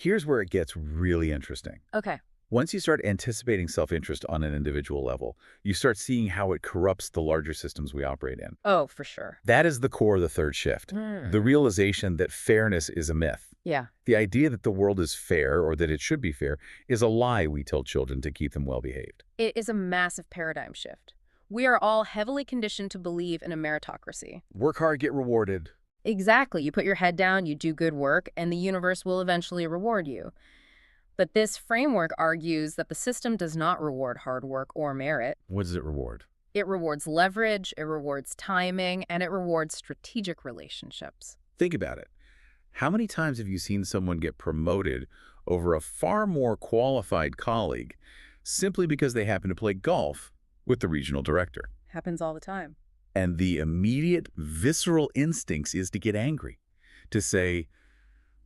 Here's where it gets really interesting. Okay. Once you start anticipating self-interest on an individual level, you start seeing how it corrupts the larger systems we operate in. Oh, for sure. That is the core of the third shift, the realization that fairness is a myth. Yeah. The idea that the world is fair or that it should be fair is a lie we tell children to keep them well-behaved. It is a massive paradigm shift. We are all heavily conditioned to believe in a meritocracy. Work hard, get rewarded. Exactly. You put your head down, you do good work, and the universe will eventually reward you. But this framework argues that the system does not reward hard work or merit. What does it reward? It rewards leverage, it rewards timing, and it rewards strategic relationships. Think about it. How many times have you seen someone get promoted over a far more qualified colleague simply because they happen to play golf with the regional director? Happens all the time. And the immediate visceral instincts is to get angry, to say,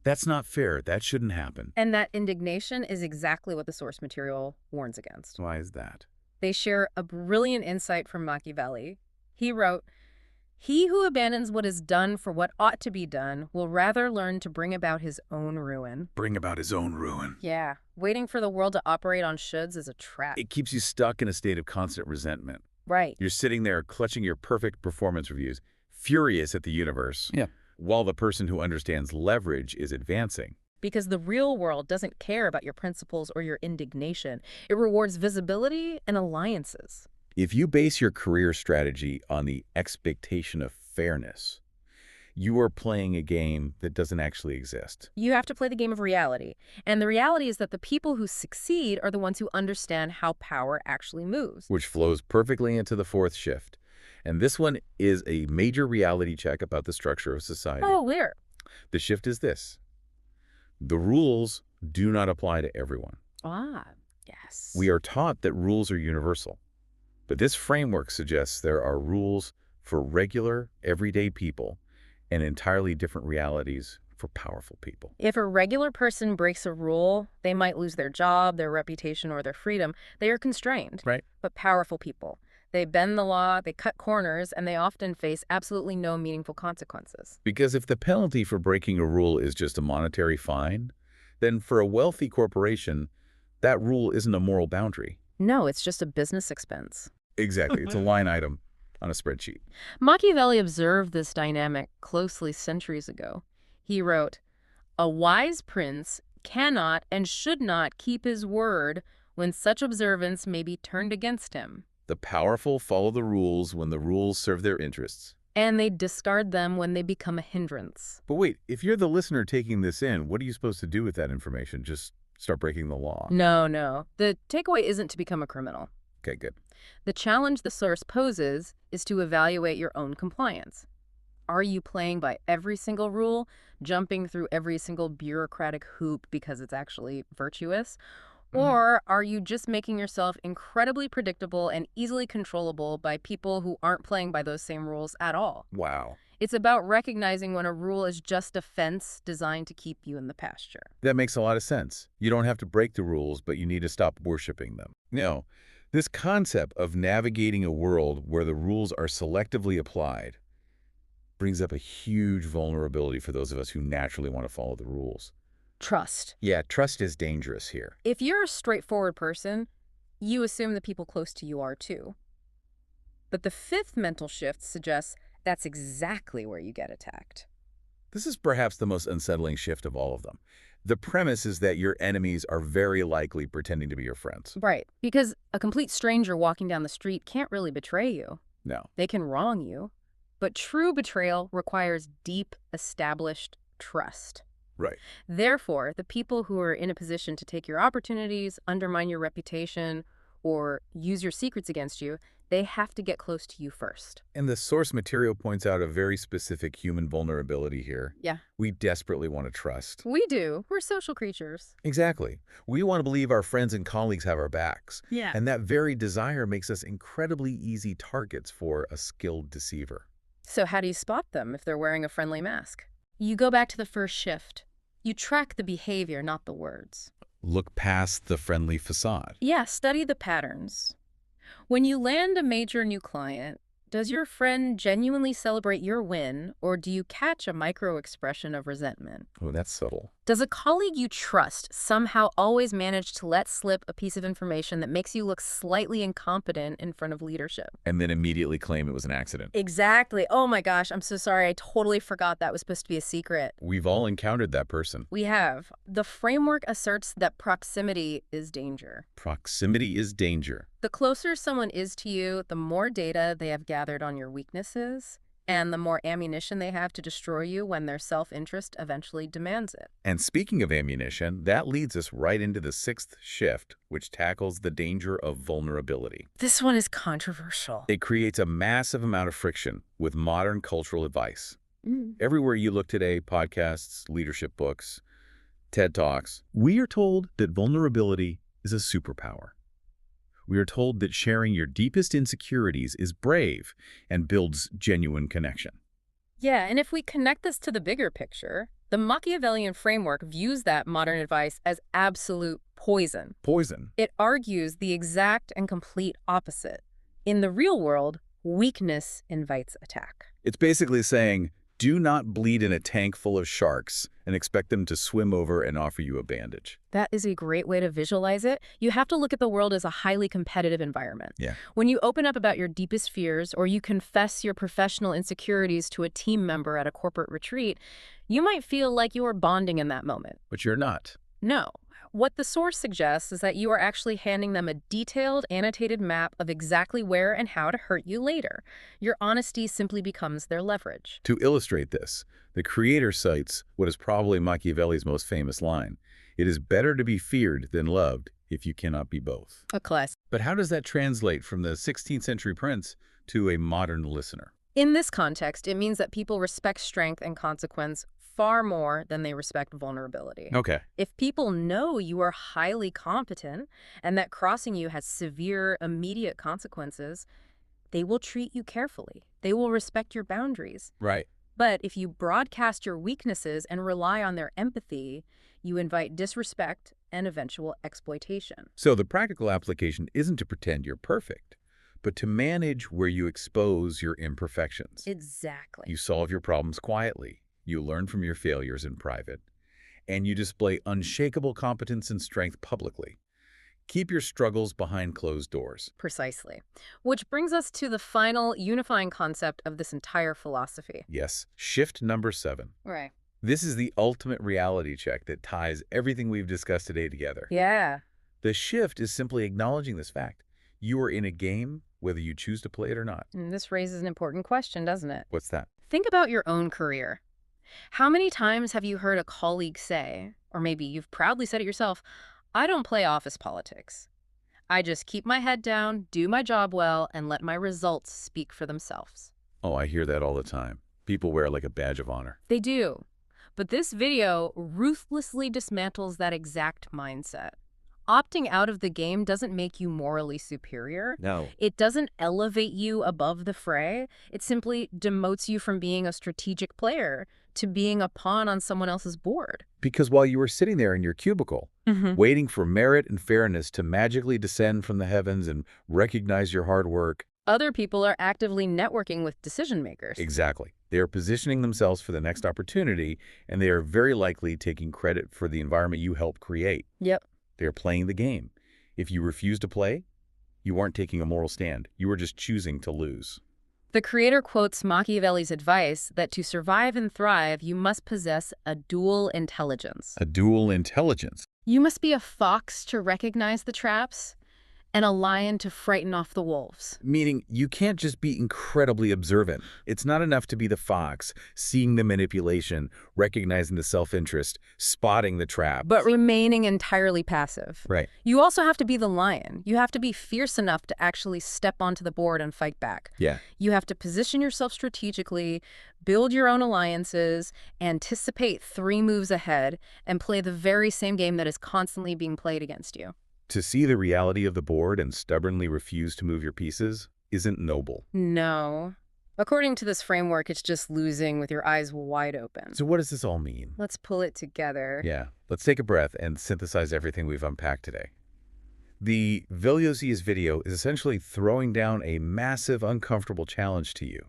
that's not fair, that shouldn't happen. And that indignation is exactly what the source material warns against. Why is that? They share a brilliant insight from Machiavelli. He wrote, "He who abandons what is done for what ought to be done will rather learn to bring about his own ruin." Bring about his own ruin. Yeah, waiting for the world to operate on shoulds is a trap. It keeps you stuck in a state of constant resentment. Right. You're sitting there clutching your perfect performance reviews, furious at the universe, while the person who understands leverage is advancing. Because the real world doesn't care about your principles or your indignation. It rewards visibility and alliances. If you base your career strategy on the expectation of fairness, you are playing a game that doesn't actually exist. You have to play the game of reality. And the reality is that the people who succeed are the ones who understand how power actually moves. Which flows perfectly into the fourth shift. And this one is a major reality check about the structure of society. Oh, where? The shift is this. The rules do not apply to everyone. Ah, yes. We are taught that rules are universal. But this framework suggests there are rules for regular, everyday people and entirely different realities for powerful people. If a regular person breaks a rule, they might lose their job, their reputation, or their freedom. They are constrained. Right. But powerful people, they bend the law, they cut corners, and they often face absolutely no meaningful consequences. Because if the penalty for breaking a rule is just a monetary fine, then for a wealthy corporation, that rule isn't a moral boundary. No, it's just a business expense. Exactly. It's a line item on a spreadsheet. Machiavelli observed this dynamic closely centuries ago. He wrote, "A wise prince cannot and should not keep his word when such observance may be turned against him. The powerful follow the rules when the rules serve their interests. And they discard them when they become a hindrance." But wait, if you're the listener taking this in, what are you supposed to do with that information? Just start breaking the law? No. The takeaway isn't to become a criminal. Okay, good. The challenge the source poses is to evaluate your own compliance. Are you playing by every single rule, jumping through every single bureaucratic hoop because it's actually virtuous? Or are you just making yourself incredibly predictable and easily controllable by people who aren't playing by those same rules at all? Wow. It's about recognizing when a rule is just a fence designed to keep you in the pasture. That makes a lot of sense. You don't have to break the rules, but you need to stop worshiping them. No, this concept of navigating a world where the rules are selectively applied brings up a huge vulnerability for those of us who naturally want to follow the rules. Trust. Yeah, trust is dangerous here. If you're a straightforward person, you assume the people close to you are too. But the fifth mental shift suggests that's exactly where you get attacked. This is perhaps the most unsettling shift of all of them. The premise is that your enemies are very likely pretending to be your friends. Right, because a complete stranger walking down the street can't really betray you. No. They can wrong you. But true betrayal requires deep, established trust. Right. Therefore, the people who are in a position to take your opportunities, undermine your reputation, or use your secrets against you, they have to get close to you first. And the source material points out a very specific human vulnerability here. Yeah. We desperately want to trust. We do. We're social creatures. Exactly. We want to believe our friends and colleagues have our backs. Yeah. And that very desire makes us incredibly easy targets for a skilled deceiver. So how do you spot them if they're wearing a friendly mask? You go back to the first shift. You track the behavior, not the words. Look past the friendly facade. Yeah, study the patterns. When you land a major new client, does your friend genuinely celebrate your win, or do you catch a micro expression of resentment? Oh, that's subtle. Does a colleague you trust somehow always manage to let slip a piece of information that makes you look slightly incompetent in front of leadership? And then immediately claim it was an accident. Exactly. Oh my gosh, I'm so sorry. I totally forgot that was supposed to be a secret. We've all encountered that person. We have. The framework asserts that proximity is danger. Proximity is danger. The closer someone is to you, the more data they have gathered on your weaknesses, and the more ammunition they have to destroy you when their self-interest eventually demands it. And speaking of ammunition, that leads us right into the sixth shift, which tackles the danger of vulnerability. This one is controversial. It creates a massive amount of friction with modern cultural advice. Mm. Everywhere you look today, podcasts, leadership books, TED Talks, we are told that vulnerability is a superpower. We are told that sharing your deepest insecurities is brave and builds genuine connection. Yeah, and if we connect this to the bigger picture, the Machiavellian framework views that modern advice as absolute poison. Poison. It argues the exact and complete opposite. In the real world, weakness invites attack. It's basically saying, do not bleed in a tank full of sharks and expect them to swim over and offer you a bandage. That is a great way to visualize it. You have to look at the world as a highly competitive environment. Yeah. When you open up about your deepest fears or you confess your professional insecurities to a team member at a corporate retreat, you might feel like you are bonding in that moment. But you're not. No. What the source suggests is that you are actually handing them a detailed, annotated map of exactly where and how to hurt you later. Your honesty simply becomes their leverage. To illustrate this, the creator cites what is probably Machiavelli's most famous line: "It is better to be feared than loved if you cannot be both." A class. But how does that translate from the 16th century prince to a modern listener? In this context, it means that people respect strength and consequence far more than they respect vulnerability. Okay. If people know you are highly competent and that crossing you has severe, immediate consequences, they will treat you carefully. They will respect your boundaries. Right. But if you broadcast your weaknesses and rely on their empathy, you invite disrespect and eventual exploitation. So the practical application isn't to pretend you're perfect, but to manage where you expose your imperfections. Exactly. You solve your problems quietly. You learn from your failures in private, and you display unshakable competence and strength publicly. Keep your struggles behind closed doors. Precisely. Which brings us to the final unifying concept of this entire philosophy. Yes, shift number 7. Right. This is the ultimate reality check that ties everything we've discussed today together. Yeah. The shift is simply acknowledging this fact. You are in a game, whether you choose to play it or not. And this raises an important question, doesn't it? What's that? Think about your own career. How many times have you heard a colleague say, or maybe you've proudly said it yourself, "I don't play office politics. I just keep my head down, do my job well, and let my results speak for themselves." Oh, I hear that all the time. People wear it like a badge of honor. They do. But this video ruthlessly dismantles that exact mindset. Opting out of the game doesn't make you morally superior. No. It doesn't elevate you above the fray. It simply demotes you from being a strategic player to being a pawn on someone else's board. Because while you were sitting there in your cubicle, waiting for merit and fairness to magically descend from the heavens and recognize your hard work. Other people are actively networking with decision makers. Exactly. They are positioning themselves for the next opportunity, and they are very likely taking credit for the environment you helped create. Yep. They're playing the game. If you refuse to play, you aren't taking a moral stand. You are just choosing to lose. The creator quotes Machiavelli's advice that to survive and thrive, you must possess a dual intelligence. A dual intelligence. You must be a fox to recognize the traps and a lion to frighten off the wolves. Meaning you can't just be incredibly observant. It's not enough to be the fox, seeing the manipulation, recognizing the self-interest, spotting the trap. But remaining entirely passive. Right. You also have to be the lion. You have to be fierce enough to actually step onto the board and fight back. Yeah. You have to position yourself strategically, build your own alliances, anticipate 3 moves ahead, and play the very same game that is constantly being played against you. To see the reality of the board and stubbornly refuse to move your pieces isn't noble. No. According to this framework, it's just losing with your eyes wide open. So what does this all mean? Let's pull it together. Yeah, let's take a breath and synthesize everything we've unpacked today. The Veliosius video is essentially throwing down a massive, uncomfortable challenge to you.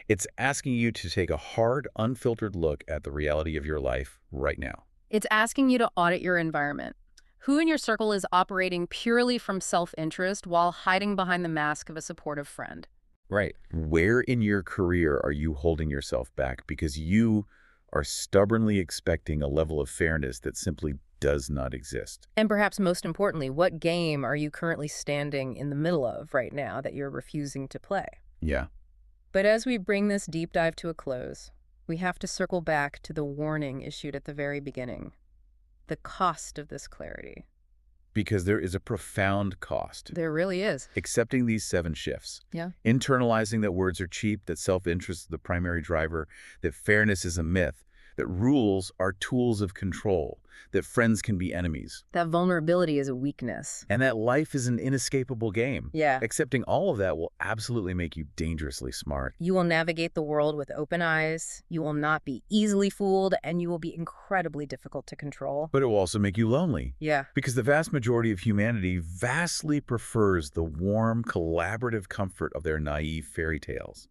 It's asking you to take a hard, unfiltered look at the reality of your life right now. It's asking you to audit your environment. Who in your circle is operating purely from self-interest while hiding behind the mask of a supportive friend? Right. Where in your career are you holding yourself back because you are stubbornly expecting a level of fairness that simply does not exist? And perhaps most importantly, what game are you currently standing in the middle of right now that you're refusing to play? Yeah. But as we bring this deep dive to a close, we have to circle back to the warning issued at the very beginning. The cost of this clarity. Because there is a profound cost. There really is. Accepting these 7 shifts. Yeah. Internalizing that words are cheap, that self-interest is the primary driver, that fairness is a myth, that rules are tools of control, that friends can be enemies, That vulnerability is a weakness. and that life is an inescapable game. Yeah. Accepting all of that will absolutely make you dangerously smart. You will navigate the world with open eyes, you will not be easily fooled, and you will be incredibly difficult to control. But it will also make you lonely. Yeah. Because the vast majority of humanity vastly prefers the warm, collaborative comfort of their naive fairy tales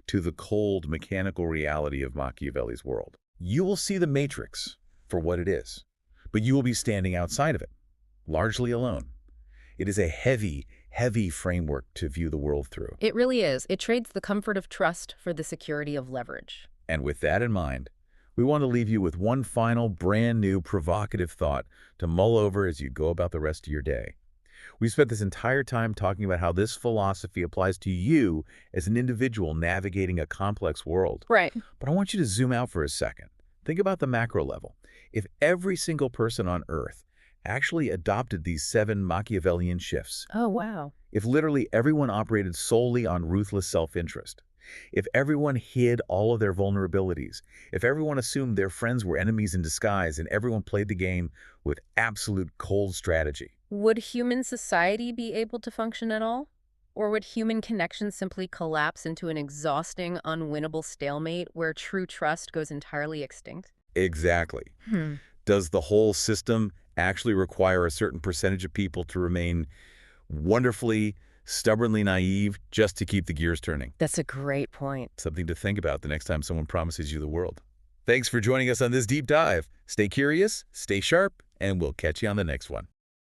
to the cold, mechanical reality of Machiavelli's world. You will see the Matrix for what it is, but you will be standing outside of it, largely alone. It is a heavy, heavy framework to view the world through. It really is. It trades the comfort of trust for the security of leverage. And with that in mind, we want to leave you with one final, brand new, provocative thought to mull over as you go about the rest of your day. We spent this entire time talking about how this philosophy applies to you as an individual navigating a complex world. Right. But I want you to zoom out for a second. Think about the macro level. If every single person on Earth actually adopted these 7 Machiavellian shifts, Oh, wow. if literally everyone operated solely on ruthless self-interest, if everyone hid all of their vulnerabilities, if everyone assumed their friends were enemies in disguise, and everyone played the game with absolute cold strategy, Would human society be able to function at all? Or would human connection simply collapse into an exhausting, unwinnable stalemate where true trust goes entirely extinct? exactly. Does the whole system actually require a certain percentage of people to remain wonderfully, stubbornly naive just to keep the gears turning? That's a great point. Something to think about the next time someone promises you the world. Thanks for joining us on this deep dive. Stay curious, stay sharp, and we'll catch you on the next one.